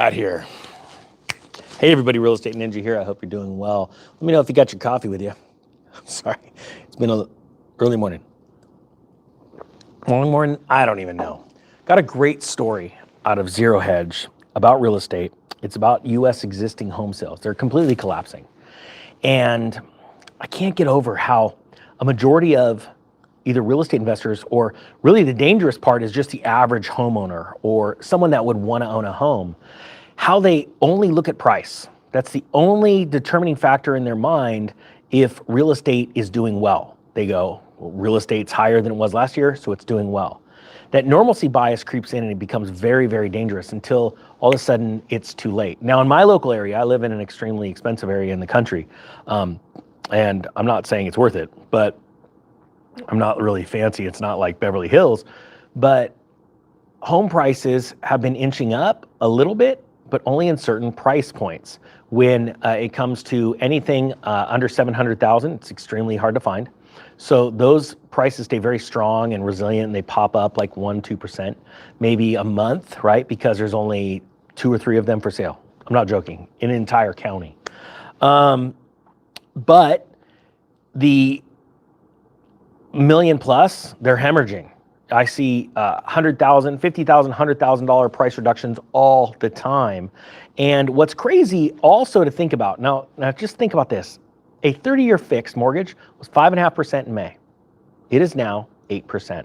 Out here. Hey everybody, Real Estate Ninja here. I hope you're doing well. Let me know if you got your coffee with you. Sorry, it's been an early morning. Long morning, I don't even know. Got a great story out of Zero Hedge about real estate. It's about US existing home sales. They're completely collapsing. And I can't get over how a majority of either real estate investors, or really the dangerous part is just the average homeowner or someone that would want to own a home, how they only look at price. That's the only determining factor in their mind if real estate is doing well. They go, well, real estate's higher than it was last year, so it's doing well. That normalcy bias creeps in and it becomes very, very dangerous until all of a sudden it's too late. Now in my local area, I live in an extremely expensive area in the country. And I'm not saying it's worth it, but I'm not really fancy. It's not like Beverly Hills, but home prices have been inching up a little bit, but only in certain price points. When it comes to anything under 700,000, it's extremely hard to find. So those prices stay very strong and resilient, and they pop up like 1-2%, maybe a month, right? Because there's only 2 or 3 of them for sale. I'm not joking, in an entire county. But the million plus, they're hemorrhaging. I see $100,000, $50,000, $100,000 price reductions all the time. And what's crazy also to think about, now just think about this. A 30-year fixed mortgage was 5.5% in May. It is now 8%.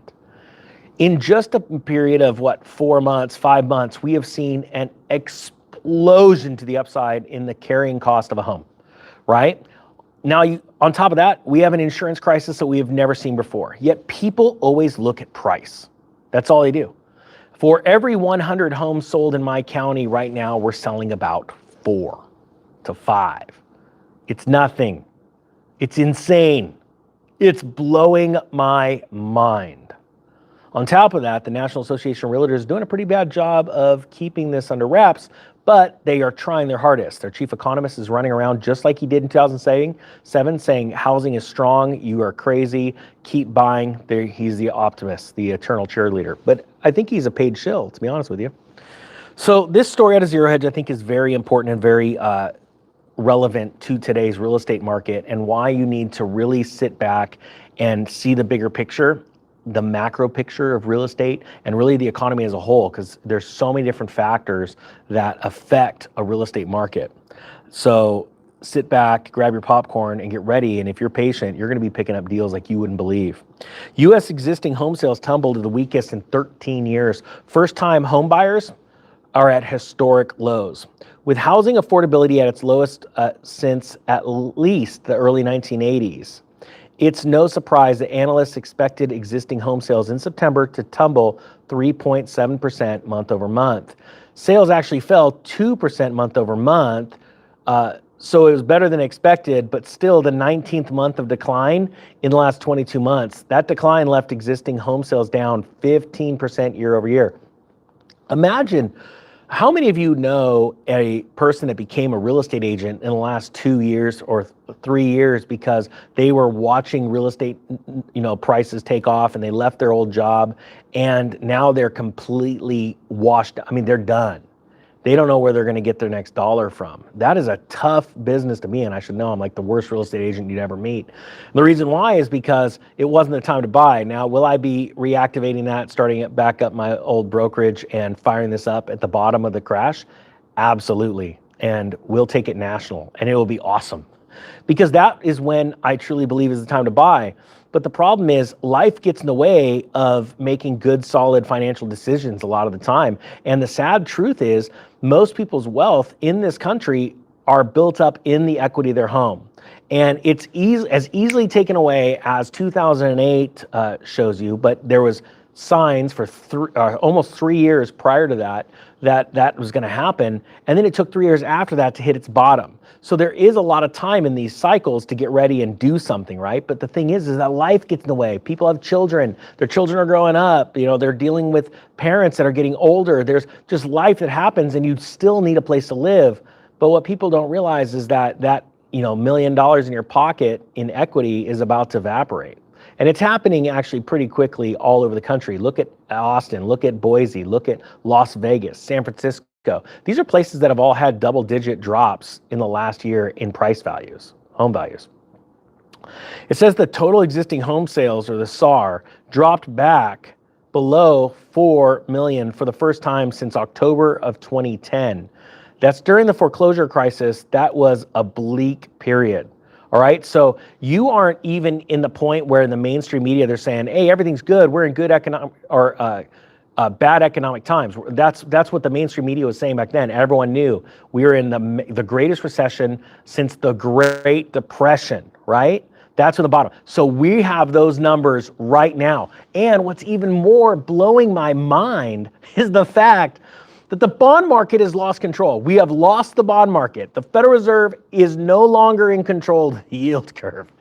In just a period of 4 months, 5 months, we have seen an explosion to the upside in the carrying cost of a home, right? Now, on top of that, we have an insurance crisis that we have never seen before. Yet people always look at price. That's all they do. For every 100 homes sold in my county right now, we're selling about 4 to 5. It's nothing. It's insane. It's blowing my mind. On top of that, the National Association of Realtors is doing a pretty bad job of keeping this under wraps, but they are trying their hardest. Their chief economist is running around just like he did in 2007, saying housing is strong, you are crazy, keep buying. He's the optimist, the eternal cheerleader. But I think he's a paid shill, to be honest with you. So this story out of Zero Hedge I think is very important and very relevant to today's real estate market, and why you need to really sit back and see the bigger picture, the macro picture of real estate, and really the economy as a whole, because there's so many different factors that affect a real estate market. So sit back, grab your popcorn, and get ready. And if you're patient, you're going to be picking up deals like you wouldn't believe. U.S. existing home sales tumbled to the weakest in 13 years. First-time home buyers are at historic lows, with housing affordability at its lowest since at least the early 1980s. It's no surprise that analysts expected existing home sales in September to tumble 3.7% month over month. Sales actually fell 2% month over month, so it was better than expected, but still the 19th month of decline in the last 22 months. That decline left existing home sales down 15% year over year. Imagine, how many of you know a person that became a real estate agent in the last 2 years or 3 years because they were watching real estate, prices take off, and they left their old job and now they're completely washed? I mean, they're done. They don't know where they're going to get their next dollar from. That is a tough business to be in. I should know. I'm like the worst real estate agent you'd ever meet. The reason why is because it wasn't the time to buy. Now, will I be reactivating that, starting it back up my old brokerage and firing this up at the bottom of the crash? Absolutely. And we'll take it national, and it will be awesome, because that is when I truly believe is the time to buy. But the problem is life gets in the way of making good, solid financial decisions a lot of the time. And the sad truth is most people's wealth in this country are built up in the equity of their home. And it's as easily taken away as 2008 shows you, but there was signs for almost 3 years prior to that was going to happen. And then it took 3 years after that to hit its bottom. So there is a lot of time in these cycles to get ready and do something, right? But the thing is that life gets in the way. People have children. Their children are growing up. They're dealing with parents that are getting older. There's just life that happens, and you still need a place to live. But what people don't realize is that $1 million in your pocket in equity is about to evaporate. And it's happening actually pretty quickly all over the country. Look at Austin, look at Boise, look at Las Vegas, San Francisco. These are places that have all had double-digit drops in the last year in price values, home values. It says the total existing home sales, or the SOAR, dropped back below 4 million for the first time since October of 2010. That's during the foreclosure crisis. That was a bleak period. All right, so you aren't even in the point where in the mainstream media they're saying, hey, everything's good, we're in good economic, or bad economic times. That's what the mainstream media was saying back then. Everyone knew we were in the greatest recession since the Great Depression, right? That's at the bottom. So we have those numbers right now. And what's even more blowing my mind is the fact that the bond market has lost control. We have lost the bond market. The Federal Reserve is no longer in control of the yield curve.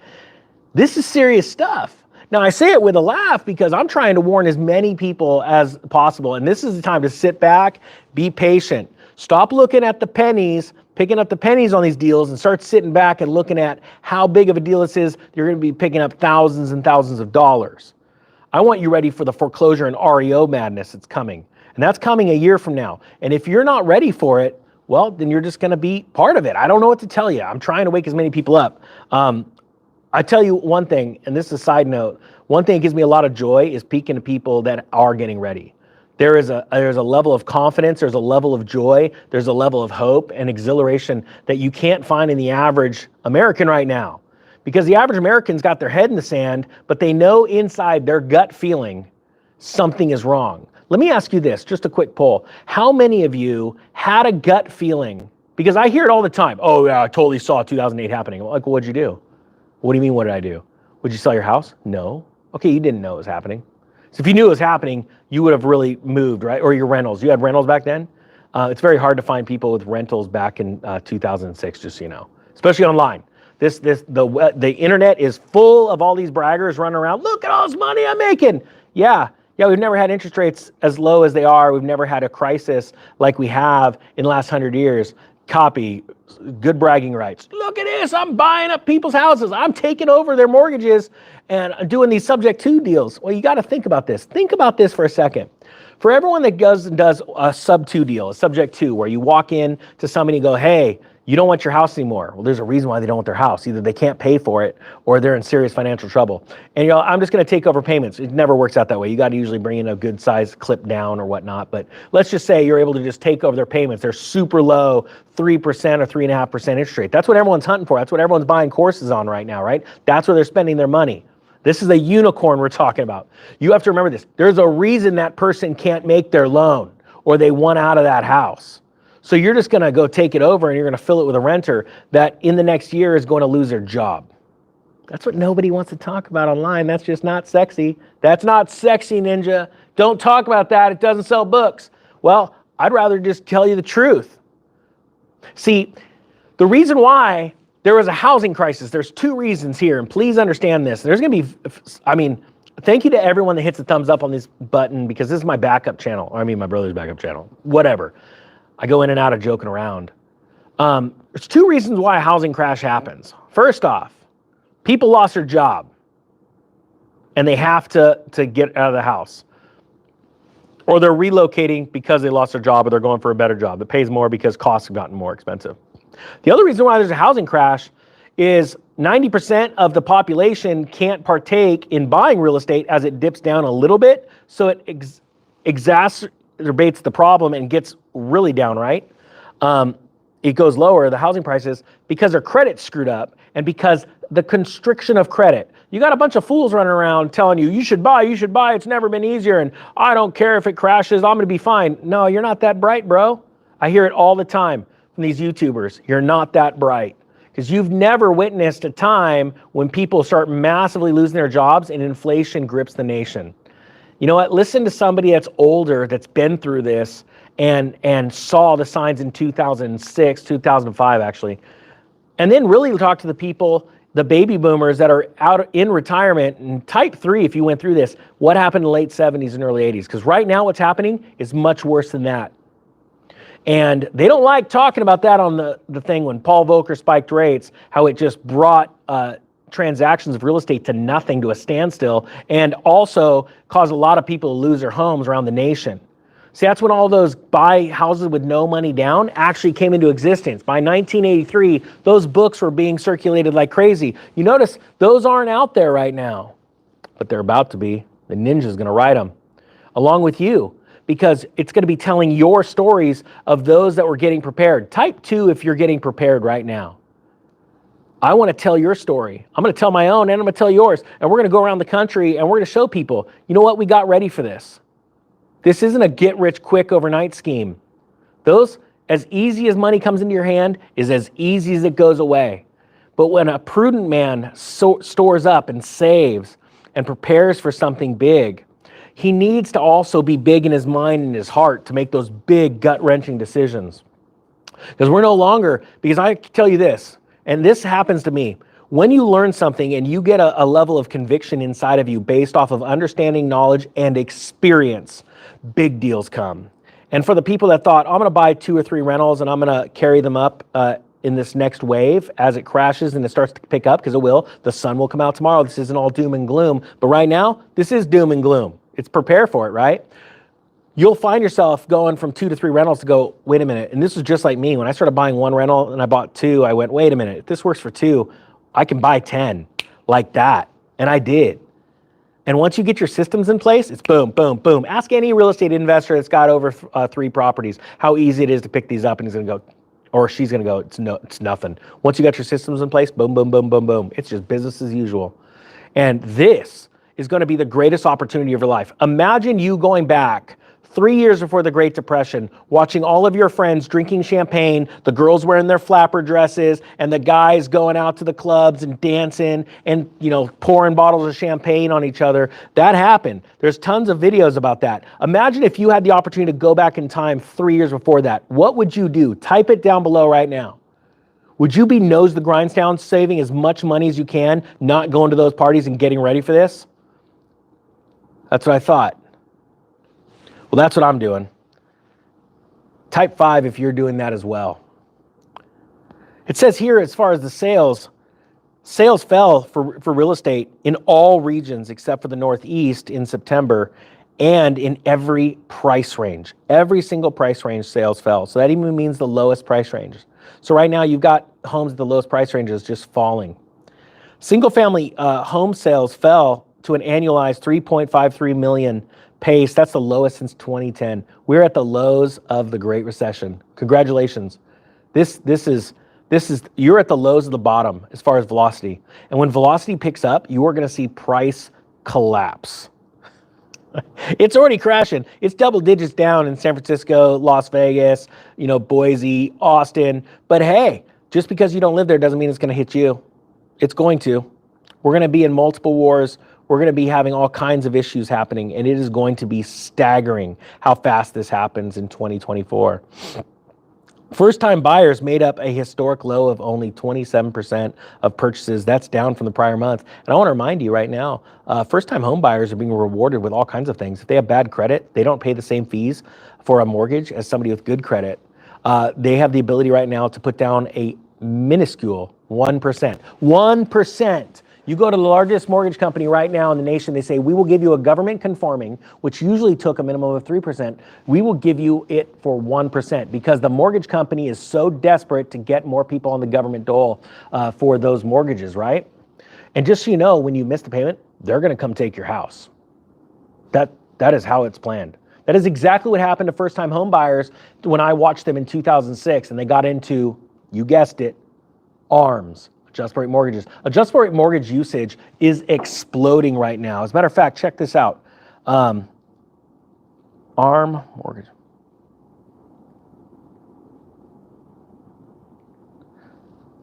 This is serious stuff. Now, I say it with a laugh because I'm trying to warn as many people as possible. And this is the time to sit back, be patient. Stop looking at the pennies, picking up the pennies on these deals, and start sitting back and looking at how big of a deal this is. You're going to be picking up thousands and thousands of dollars. I want you ready for the foreclosure and REO madness that's coming. And that's coming a year from now. And if you're not ready for it, well, then you're just going to be part of it. I don't know what to tell you. I'm trying to wake as many people up. I tell you one thing, and this is a side note, one thing that gives me a lot of joy is speaking to people that are getting ready. There's a level of confidence, there's a level of joy, there's a level of hope and exhilaration that you can't find in the average American right now. Because the average American's got their head in the sand, but they know inside their gut feeling something is wrong. Let me ask you this, just a quick poll. How many of you had a gut feeling? Because I hear it all the time. Oh yeah, I totally saw 2008 happening. I'm like, well, what'd you do? What do you mean, what did I do? Would you sell your house? No. Okay, you didn't know it was happening. So if you knew it was happening, you would have really moved, right? Or your rentals. You had rentals back then? It's very hard to find people with rentals back in 2006, just so you know, especially online. The internet is full of all these braggers running around. Look at all this money I'm making. Yeah, we've never had interest rates as low as they are. We've never had a crisis like we have in the last 100 years. Copy, good bragging rights. Look at this, I'm buying up people's houses. I'm taking over their mortgages and doing these subject to deals. Well, you got to think about this. Think about this for a second. For everyone that does a sub to deal, a subject to, where you walk in to somebody and go, hey, you don't want your house anymore. Well, there's a reason why they don't want their house. Either they can't pay for it or they're in serious financial trouble. And I'm just going to take over payments. It never works out that way. You got to usually bring in a good size clip down or whatnot. But let's just say you're able to just take over their payments. They're super low, 3% or 3.5% interest rate. That's what everyone's hunting for. That's what everyone's buying courses on right now, right? That's where they're spending their money. This is a unicorn we're talking about. You have to remember this. There's a reason that person can't make their loan or they want out of that house. So you're just going to go take it over and you're going to fill it with a renter that in the next year is going to lose their job. That's what nobody wants to talk about online. That's just not sexy. That's not sexy, Ninja. Don't talk about that. It doesn't sell books. Well, I'd rather just tell you the truth. See, the reason why there was a housing crisis, there's two reasons here, and please understand this. There's going to be, thank you to everyone that hits the thumbs up on this button because this is my backup channel. My brother's backup channel, whatever. I go in and out of joking around. There's two reasons why a housing crash happens. First off, people lost their job and they have to get out of the house. Or they're relocating because they lost their job or they're going for a better job that pays more because costs have gotten more expensive. The other reason why there's a housing crash is 90% of the population can't partake in buying real estate as it dips down a little bit. So it exacerbates the problem and gets really down, right? It goes lower, the housing prices, because their credit's screwed up and because the constriction of credit. You got a bunch of fools running around telling you, you should buy, it's never been easier, and I don't care if it crashes, I'm gonna be fine. No, you're not that bright, bro. I hear it all the time from these YouTubers. You're not that bright. Because you've never witnessed a time when people start massively losing their jobs and inflation grips the nation. You know what? Listen to somebody that's older, that's been through this and saw the signs in 2006, 2005 actually. And then really talk to the people, the baby boomers that are out in retirement and type 3 if you went through this. What happened in the late 70s and early 80s? Because right now what's happening is much worse than that. And they don't like talking about that on the thing when Paul Volcker spiked rates, how it just brought transactions of real estate to nothing, to a standstill, and also caused a lot of people to lose their homes around the nation. See, that's when all those buy houses with no money down actually came into existence. By 1983, those books were being circulated like crazy. You notice those aren't out there right now, but they're about to be. The ninja's going to write them along with you, because it's going to be telling your stories of those that were getting prepared. Type 2 if you're getting prepared right now. I want to tell your story. I'm going to tell my own and I'm going to tell yours. And we're going to go around the country and we're going to show people, you know what, we got ready for this. This isn't a get rich quick overnight scheme. Those, as easy as money comes into your hand, is as easy as it goes away. But when a prudent man stores up and saves and prepares for something big, he needs to also be big in his mind and his heart to make those big gut-wrenching decisions. Because we're no longer, because I tell you this, and this happens to me, when you learn something and you get a level of conviction inside of you based off of understanding, knowledge, and experience, big deals come. And for the people that thought, I'm going to buy 2 or 3 rentals and I'm going to carry them up in this next wave as it crashes and it starts to pick up, because it will, the sun will come out tomorrow. This isn't all doom and gloom. But right now, this is doom and gloom. It's prepare for it, right? You'll find yourself going from 2 to 3 rentals to go, wait a minute. And this was just like me. When I started buying 1 rental and I bought 2, I went, wait a minute. If this works for 2, I can buy 10 like that. And I did. And once you get your systems in place, it's boom, boom, boom. Ask any real estate investor that's got over 3 properties how easy it is to pick these up, and he's going to go, or she's going to go, it's nothing. Once you got your systems in place, boom, boom, boom, boom, boom. It's just business as usual. And this is going to be the greatest opportunity of your life. Imagine you going back 3 years before the Great Depression, watching all of your friends drinking champagne, the girls wearing their flapper dresses, and the guys going out to the clubs and dancing and, you know, pouring bottles of champagne on each other. That happened. There's tons of videos about that. Imagine if you had the opportunity to go back in time 3 years before that. What would you do? Type it down below right now. Would you be nose to the grindstone, saving as much money as you can, not going to those parties and getting ready for this? That's what I thought. Well, that's what I'm doing. Type 5 if you're doing that as well. It says here, as far as the sales fell for real estate in all regions except for the Northeast in September, and in every price range. Every single price range sales fell. So that even means the lowest price range. So right now you've got homes at the lowest price ranges just falling. Single family home sales fell to an annualized 3.53 million pace. That's the lowest since 2010. We're at the lows of the Great Recession. Congratulations. This is you're at the lows of the bottom as far as velocity. And when velocity picks up, you are going to see price collapse. It's already crashing. It's double digits down in San Francisco, Las Vegas, you know, Boise, Austin. But hey, just because you don't live there doesn't mean it's going to hit you. It's going to. We're going to be in multiple wars. We're going to be having all kinds of issues happening, and it is going to be staggering how fast this happens in 2024. First-time buyers made up a historic low of only 27% of purchases. That's down from the prior month. And I want to remind you right now, first-time home buyers are being rewarded with all kinds of things. If they have bad credit, they don't pay the same fees for a mortgage as somebody with good credit. They have the ability right now to put down a minuscule 1%. 1%. You go to the largest mortgage company right now in the nation, they say, we will give you a government conforming, which usually took a minimum of 3%. We will give you it for 1% because the mortgage company is so desperate to get more people on the government dole for those mortgages, right? And just so you know, when you miss the payment, they're going to come take your house. That is how it's planned. That is exactly what happened to first-time home buyers when I watched them in 2006 and they got into, you guessed it, ARMs. Adjustable rate mortgages. Adjustable rate mortgage usage is exploding right now. As a matter of fact, check this out. ARM mortgage.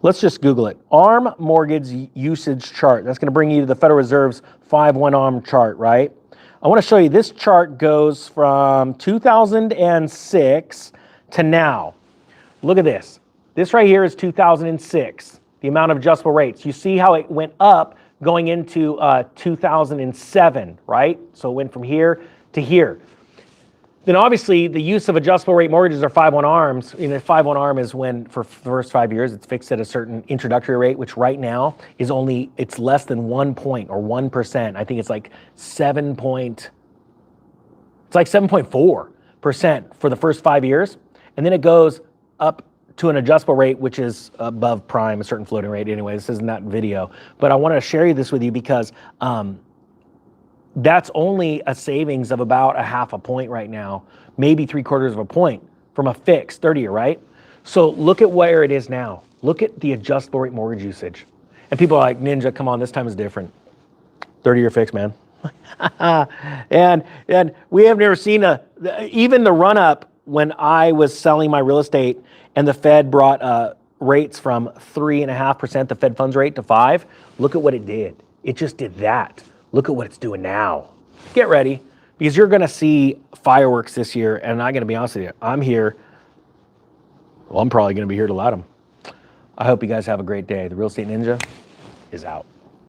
Let's just Google it. ARM mortgage usage chart. That's going to bring you to the Federal Reserve's 5-1 ARM chart, right? I want to show you this chart goes from 2006 to now. Look at this. This right here is 2006. The amount of adjustable rates. You see how it went up going into 2007, right? So it went from here to here. Then obviously the use of adjustable rate mortgages are 5-1 ARMs. You know, 5-1 ARM is when for the first 5 years it's fixed at a certain introductory rate, which right now is it's less than 1 point or 1%. I think it's like 7.4. for the first 5 years, and then it goes up to an adjustable rate, which is above prime, a certain floating rate anyway. This isn't that video, but I want to share this with you because that's only a savings of about a half a point right now, maybe 3/4 of a point from a fixed 30-year, right? So look at where it is now. Look at the adjustable rate mortgage usage. And people are like, Ninja, come on, this time is different. 30-year fix, man. and we have never seen even the run up when I was selling my real estate and the Fed brought rates from 3.5%, the Fed funds rate, to 5%. Look at what it did. It just did that. Look at what it's doing now. Get ready, because you're going to see fireworks this year. And I'm going to be honest with you, I'm here. Well, I'm probably going to be here to light them. I hope you guys have a great day. The Real Estate Ninja is out.